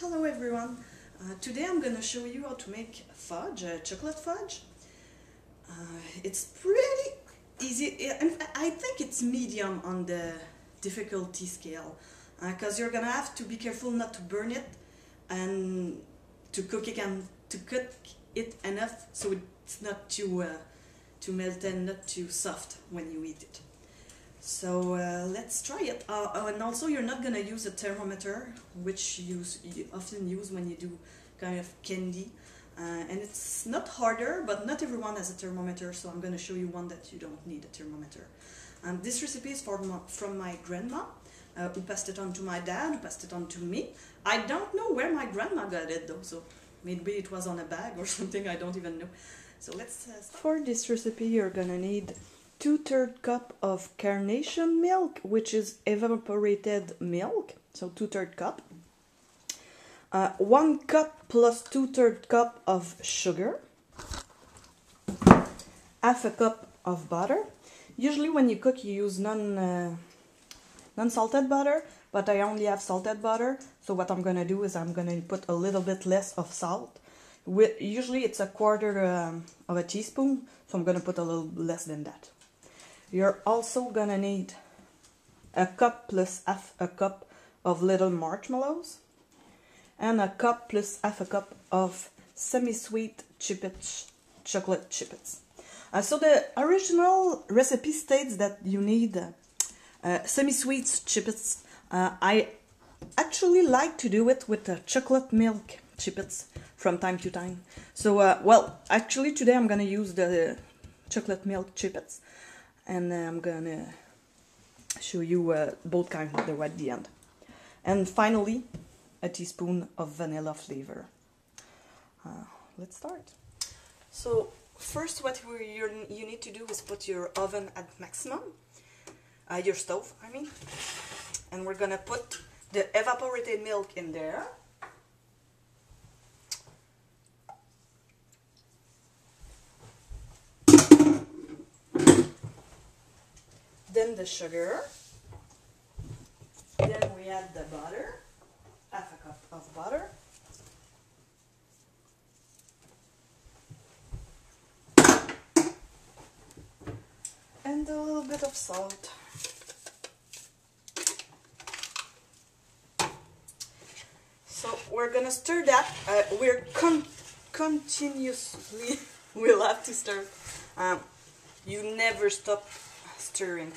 Hello everyone. Today I'm going to show you how to make fudge, chocolate fudge. It's pretty easy. I think it's medium on the difficulty scale because you're going to have to be careful not to burn it and to cook it enough so it's not too melted and not too soft when you eat it. So let's try it. And also you're not going to use a thermometer, which you often use when you do kind of candy. And it's not harder, but not everyone has a thermometer, so I'm going to show you one that you don't need a thermometer. This recipe is from my grandma, who passed it on to my dad, who passed it on to me. I don't know where my grandma got it though, so maybe it was on a bag or something, I don't even know. So let's start. For this recipe you're going to need 2/3 cup of Carnation milk, which is evaporated milk, so 2/3 cup. 1 cup plus 2/3 cup of sugar. Half a cup of butter. Usually when you cook you use non-salted butter, but I only have salted butter, so what I'm going to do is I'm going to put a little bit less of salt. Usually it's a quarter of a teaspoon, so I'm going to put a little less than that. You're also gonna need a cup plus half a cup of little marshmallows and a cup plus half a cup of semi-sweet chipits, chocolate chipits. So the original recipe states that you need semi-sweet chipits. I actually like to do it with chocolate milk chipits from time to time. So, well, actually today I'm gonna use the chocolate milk chipits. And I'm gonna show you both kinds at the end. And finally, a teaspoon of vanilla flavor. Let's start. So first what you need to do is put your oven at maximum, your stove I mean, and we're gonna put the evaporated milk in there. Then the sugar, then we add the butter, half a cup of butter, and a little bit of salt. So we're gonna stir that. We're continuously, we'll have to stir. You never stop stirring.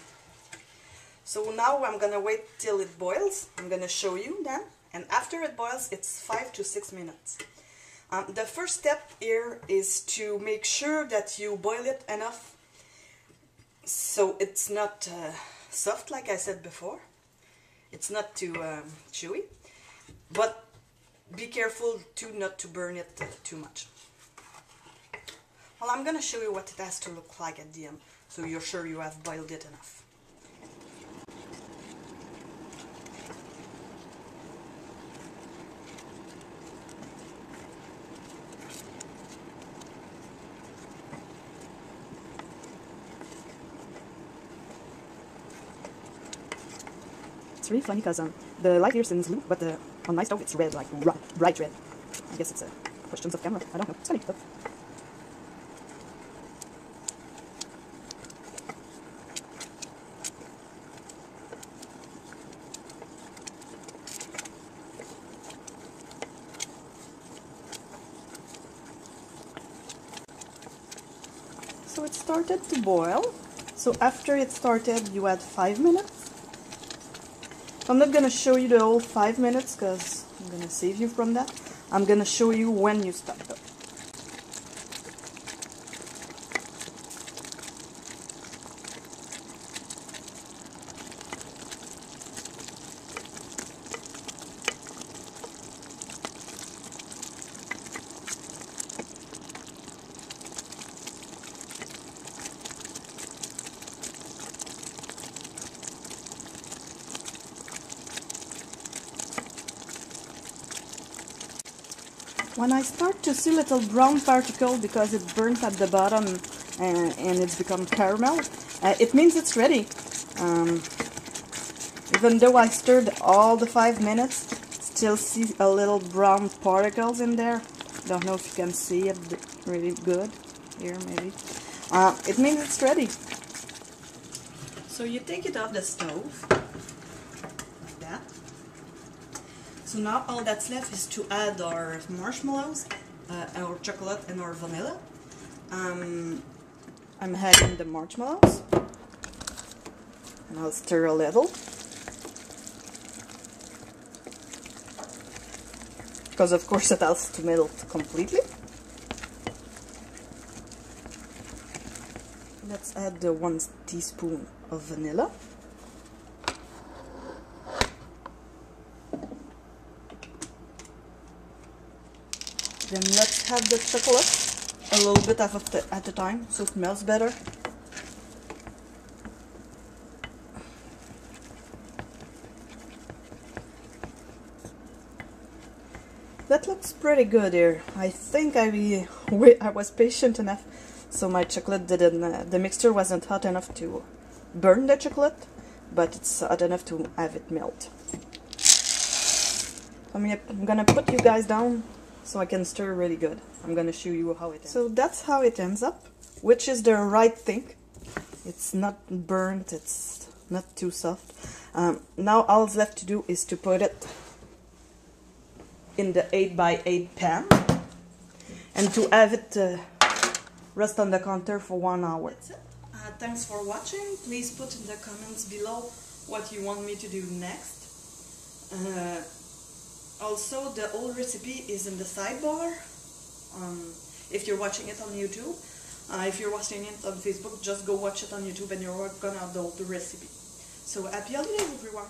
So now I'm gonna wait till it boils. I'm gonna show you then, and after it boils it's 5 to 6 minutes. The first step here is to make sure that you boil it enough so it's not soft, like I said before. It's not too chewy, but be careful too not to burn it too much. Well, I'm gonna show you what it has to look like at the end, so you're sure you have boiled it enough. It's really funny because the light here is blue, but on my stove it's red, like bright red. I guess it's questions of camera, I don't know, it's funny stuff. So it started to boil. So after it started, you add 5 minutes. I'm not going to show you the whole 5 minutes because I'm going to save you from that. I'm going to show you when you stop though. When I start to see little brown particle because it burnt at the bottom and it's become caramel, it means it's ready. Even though I stirred all the 5 minutes, still see a little brown particles in there. Don't know if you can see it really good. Here, maybe. It means it's ready. So you take it off the stove, like that. So now all that's left is to add our marshmallows, our chocolate and our vanilla. I'm adding the marshmallows. And I'll stir a little. Because of course it has to melt completely. Let's add the 1 teaspoon of vanilla. Then let's add the chocolate a little bit at a time so it melts better. That looks pretty good here. I think I was patient enough, so my chocolate didn't. The mixture wasn't hot enough to burn the chocolate, but it's hot enough to have it melt. I'm gonna put you guys down so I can stir really good. I'm gonna show you how it ends. So that's how it ends up, which is the right thing. It's not burnt. It's not too soft. Now all left to do is to put it in the 8x8 pan and to have it rest on the counter for 1 hour. That's it. Thanks for watching. Please put in the comments below what you want me to do next. Also, the whole recipe is in the sidebar if you're watching it on YouTube. If you're watching it on Facebook, just go watch it on YouTube and you're gonna upload the recipe. So happy holidays everyone!